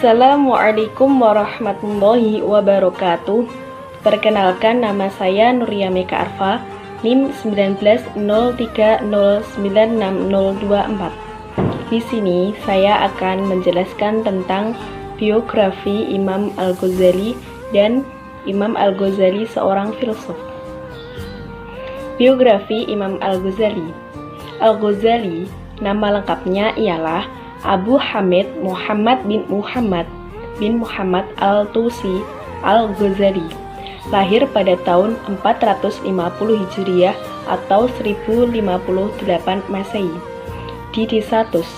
Assalamualaikum warahmatullahi wabarakatuh. Perkenalkan, nama saya Nuria Meka Arfa, NIM 1903096024. Di sini saya akan menjelaskan tentang biografi Imam Al-Ghazali dan Imam Al-Ghazali seorang filsuf. Biografi Imam Al-Ghazali. Al-Ghazali, nama lengkapnya ialah Abu Hamid Muhammad bin Muhammad Al-Tusi Al-Ghazali, lahir pada tahun 450 Hijriah atau 1058 Masehi di desa Tus,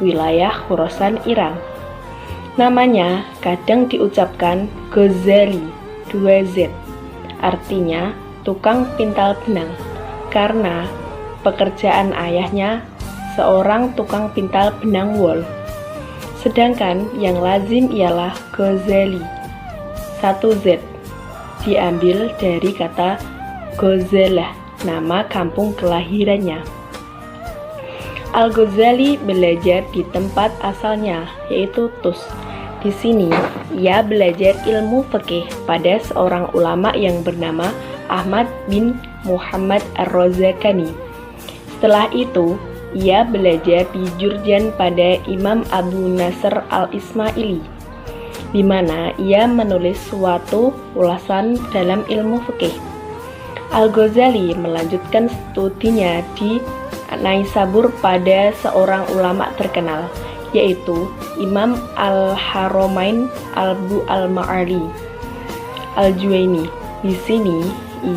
wilayah Khorasan, Iran. Namanya kadang diucapkan Ghazali, 2Z, artinya tukang pintal benang, karena pekerjaan ayahnya seorang tukang pintal benang wol. Sedangkan yang lazim ialah Ghazali, 1Z, diambil dari kata Ghazalah, nama kampung kelahirannya. Al-Ghazali belajar di tempat asalnya, yaitu Tus. Di sini, ia belajar ilmu fikih pada seorang ulama yang bernama Ahmad bin Muhammad Ar-Razakani. Setelah itu, ia belajar di Jurjan pada Imam Abu Nasr Al-Ismaili, di mana ia menulis suatu ulasan dalam ilmu fikih. Al-Ghazali melanjutkan studinya di Naisabur pada seorang ulama terkenal, yaitu Imam Al-Haramain Abu Al-Ma'ali Al-Juwaini. Di sini,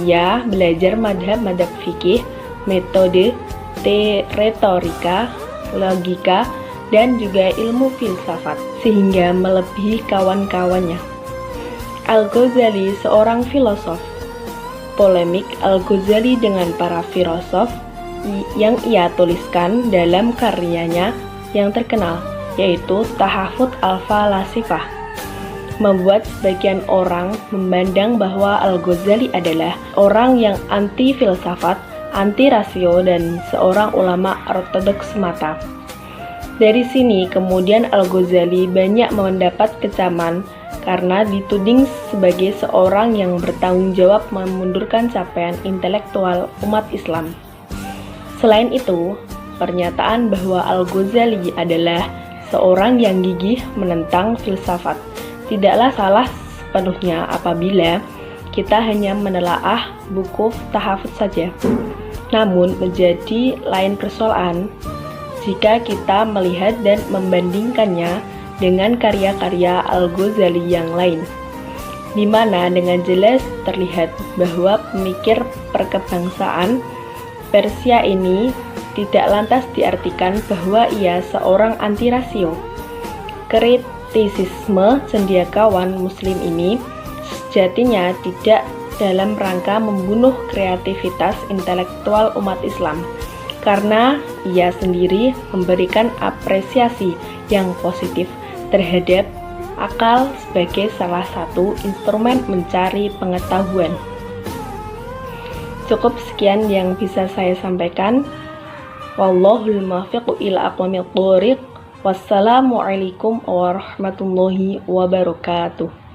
ia belajar madhab fikih, metode retorika, logika, dan juga ilmu filsafat, sehingga melebihi kawan-kawannya. Al-Ghazali seorang filosof. Polemik Al-Ghazali dengan para filosof yang ia tuliskan dalam karyanya yang terkenal, yaitu Tahafut Al-Falasifah, membuat sebagian orang memandang bahwa Al-Ghazali adalah orang yang anti filsafat, anti rasio, dan seorang ulama ortodoks semata. Dari sini kemudian Al-Ghazali banyak mendapat kecaman karena dituding sebagai seorang yang bertanggung jawab memundurkan capaian intelektual umat Islam. Selain itu, pernyataan bahwa Al-Ghazali adalah seorang yang gigih menentang filsafat tidaklah salah sepenuhnya apabila kita hanya menelaah buku tahafut saja. Namun menjadi lain persoalan jika kita melihat dan membandingkannya dengan karya-karya Al-Ghazali yang lain, di mana dengan jelas terlihat bahwa pemikir perkebangsaan Persia ini tidak lantas diartikan bahwa ia seorang anti rasio. Kritisisme cendekiawan Muslim ini sejatinya tidak dalam rangka membunuh kreativitas intelektual umat Islam, karena ia sendiri memberikan apresiasi yang positif terhadap akal sebagai salah satu instrumen mencari pengetahuan. Cukup sekian yang bisa saya sampaikan. Wallahul muwaffiq ila aqwamit thoriq. Wassalamualaikum warahmatullahi wabarakatuh.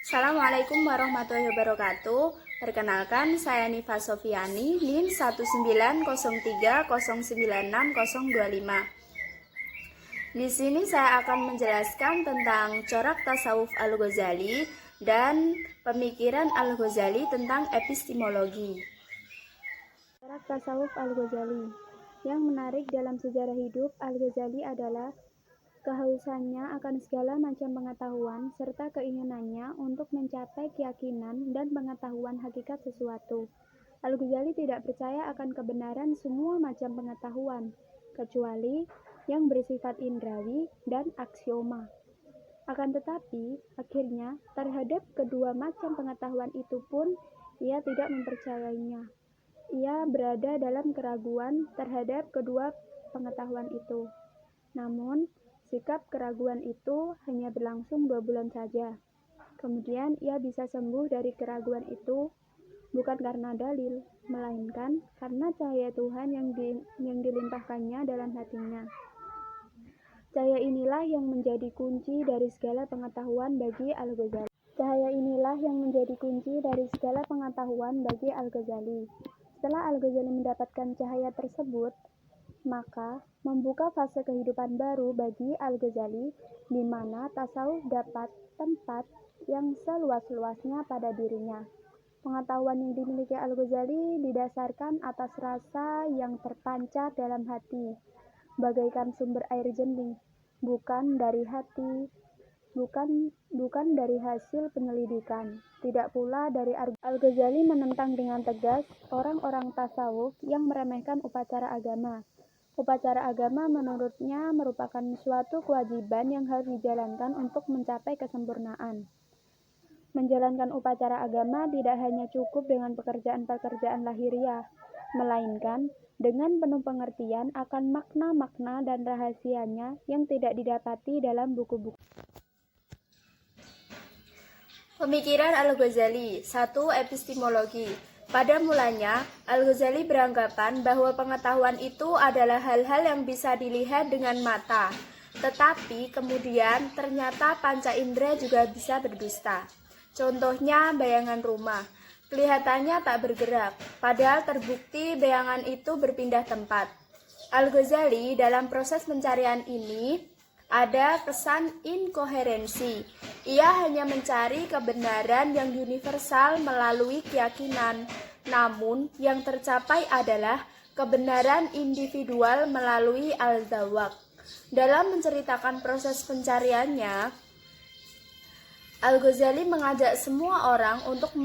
Assalamualaikum warahmatullahi wabarakatuh. Perkenalkan, saya Nifa Sofiani, NIM 19030966025. Di sini saya akan menjelaskan tentang corak tasawuf Al-Ghazali dan pemikiran Al-Ghazali tentang epistemologi. Corak tasawuf Al-Ghazali. Yang menarik dalam sejarah hidup Al-Ghazali adalah kehausannya akan segala macam pengetahuan serta keinginannya untuk mencapai keyakinan dan pengetahuan hakikat sesuatu. Al-Ghazali tidak percaya akan kebenaran semua macam pengetahuan, kecuali yang bersifat indrawi dan aksioma. Akan tetapi, akhirnya terhadap kedua macam pengetahuan itu pun ia tidak mempercayainya. Ia berada dalam keraguan terhadap kedua pengetahuan itu. Namun, sikap keraguan itu hanya berlangsung 2 bulan saja. Kemudian ia bisa sembuh dari keraguan itu, bukan karena dalil, melainkan karena cahaya Tuhan yang dilimpahkannya dalam hatinya. Cahaya inilah yang menjadi kunci dari segala pengetahuan bagi Al-Ghazali. Cahaya inilah yang menjadi kunci dari segala pengetahuan bagi Al-Ghazali. Setelah Al-Ghazali mendapatkan cahaya tersebut, maka membuka fase kehidupan baru bagi Al-Ghazali, di mana tasawuf dapat tempat yang seluas-luasnya pada dirinya. Pengetahuan yang dimiliki Al-Ghazali didasarkan atas rasa yang terpancar dalam hati, bagaikan sumber air jernih, bukan dari hasil penyelidikan. Tidak pula dari Al-Ghazali menentang dengan tegas orang-orang tasawuf yang meremehkan upacara agama. Upacara agama menurutnya merupakan suatu kewajiban yang harus dijalankan untuk mencapai kesempurnaan. Menjalankan upacara agama tidak hanya cukup dengan pekerjaan-pekerjaan lahiriah, melainkan dengan penuh pengertian akan makna-makna dan rahasianya yang tidak didapati dalam buku-buku. Pemikiran Al-Ghazali. 1. Epistemologi. Pada mulanya, Al-Ghazali beranggapan bahwa pengetahuan itu adalah hal-hal yang bisa dilihat dengan mata, tetapi kemudian ternyata panca indera juga bisa berdusta. Contohnya bayangan rumah, kelihatannya tak bergerak, padahal terbukti bayangan itu berpindah tempat. Al-Ghazali dalam proses pencarian ini ada kesan inkoherensi. Ia hanya mencari kebenaran yang universal melalui keyakinan, namun yang tercapai adalah kebenaran individual melalui al-zawaq. Dalam menceritakan proses pencariannya, Al-Ghazali mengajak semua orang untuk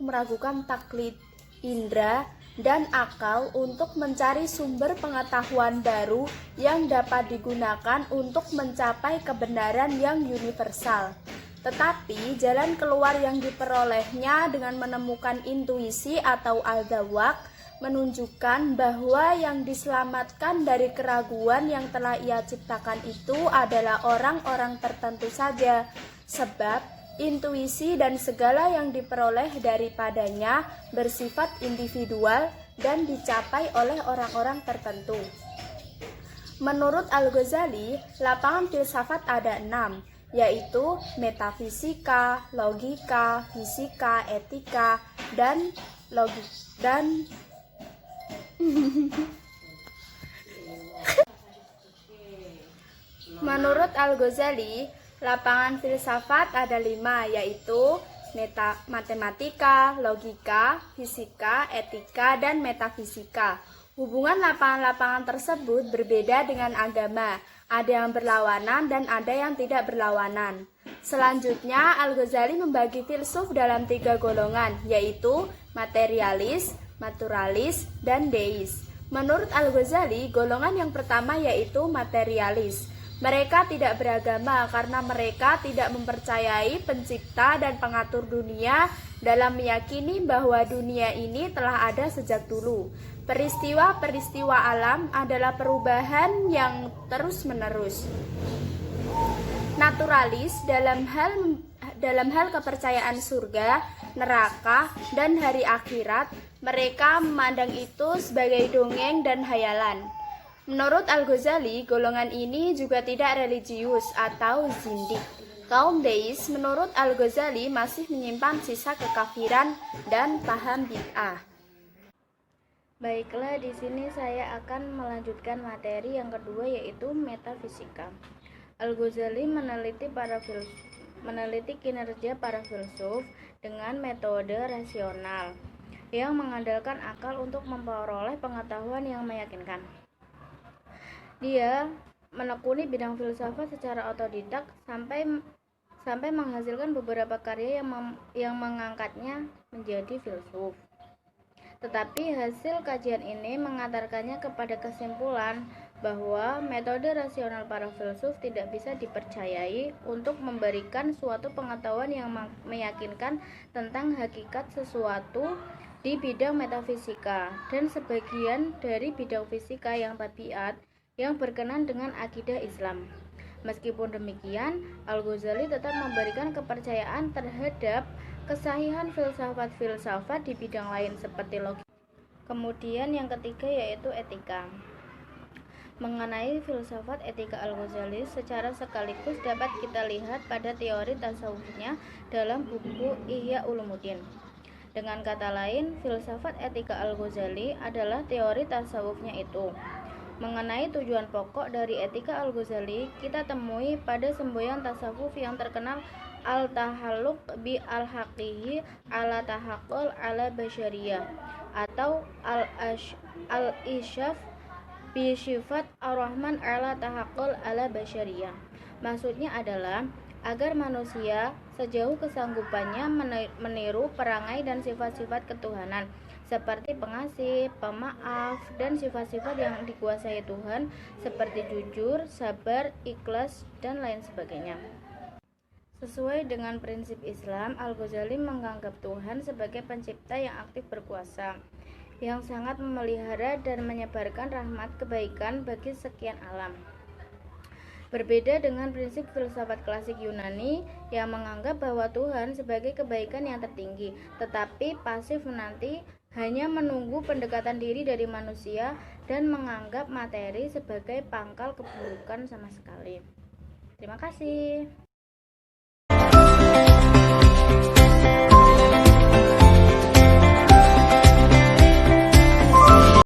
meragukan taklid indera dan akal untuk mencari sumber pengetahuan baru yang dapat digunakan untuk mencapai kebenaran yang universal. Tetapi jalan keluar yang diperolehnya dengan menemukan intuisi atau al-zawaq menunjukkan bahwa yang diselamatkan dari keraguan yang telah ia ciptakan itu adalah orang-orang tertentu saja, sebab intuisi dan segala yang diperoleh daripadanya bersifat individual dan dicapai oleh orang-orang tertentu. Menurut Al-Ghazali, lapangan filsafat ada 6, yaitu metafisika, logika, fisika, etika, dan Menurut Al-Ghazali, lapangan filsafat ada 5, yaitu matematika, logika, fisika, etika, dan metafisika. Hubungan lapangan-lapangan tersebut berbeda dengan agama, ada yang berlawanan dan ada yang tidak berlawanan. Selanjutnya, Al-Ghazali membagi filsuf dalam 3 golongan, yaitu materialis, naturalis, dan deis. Menurut Al-Ghazali, golongan yang pertama yaitu materialis. Mereka tidak beragama karena mereka tidak mempercayai pencipta dan pengatur dunia dalam meyakini bahwa dunia ini telah ada sejak dulu. Peristiwa-peristiwa alam adalah perubahan yang terus-menerus. Naturalis dalam hal kepercayaan surga, neraka, dan hari akhirat, mereka memandang itu sebagai dongeng dan hayalan. Menurut Al-Ghazali, golongan ini juga tidak religius atau zindik. Kaum deis menurut Al-Ghazali masih menyimpan sisa kekafiran dan paham bid'ah. Baiklah, di sini saya akan melanjutkan materi yang kedua, yaitu metafisika. Al-Ghazali meneliti kinerja para filsuf dengan metode rasional yang mengandalkan akal untuk memperoleh pengetahuan yang meyakinkan. Dia menekuni bidang filsafat secara otodidak sampai menghasilkan beberapa karya yang mengangkatnya menjadi filsuf. Tetapi hasil kajian ini mengantarkannya kepada kesimpulan bahwa metode rasional para filsuf tidak bisa dipercayai untuk memberikan suatu pengetahuan yang meyakinkan tentang hakikat sesuatu di bidang metafisika dan sebagian dari bidang fisika yang tabiat yang berkenan dengan akidah Islam. Meskipun demikian, Al-Ghazali tetap memberikan kepercayaan terhadap kesahihan filsafat-filsafat di bidang lain seperti logika. Kemudian yang ketiga yaitu etika. Mengenai filsafat etika Al-Ghazali secara sekaligus dapat kita lihat pada teori tasawufnya dalam buku Ihya Ulumuddin. Dengan kata lain, filsafat etika Al-Ghazali adalah teori tasawufnya itu. Mengenai tujuan pokok dari etika Al-Ghazali, kita temui pada semboyan tasawuf yang terkenal al-tahalluq bi al-haqihi ala tahaqqul ala basyariyah atau al-isyaf bi sifat ar-Rahman ala tahaqqul ala basyariyah. Maksudnya adalah agar manusia sejauh kesanggupannya meniru perangai dan sifat-sifat ketuhanan seperti pengasih, pemaaf, dan sifat-sifat yang dikuasai Tuhan seperti jujur, sabar, ikhlas, dan lain sebagainya. Sesuai dengan prinsip Islam, Al-Ghazali menganggap Tuhan sebagai pencipta yang aktif berkuasa, yang sangat memelihara dan menyebarkan rahmat kebaikan bagi sekian alam. Berbeda dengan prinsip filsafat klasik Yunani yang menganggap bahwa Tuhan sebagai kebaikan yang tertinggi, tetapi pasif menanti, hanya menunggu pendekatan diri dari manusia dan menganggap materi sebagai pangkal keburukan sama sekali. Terima kasih.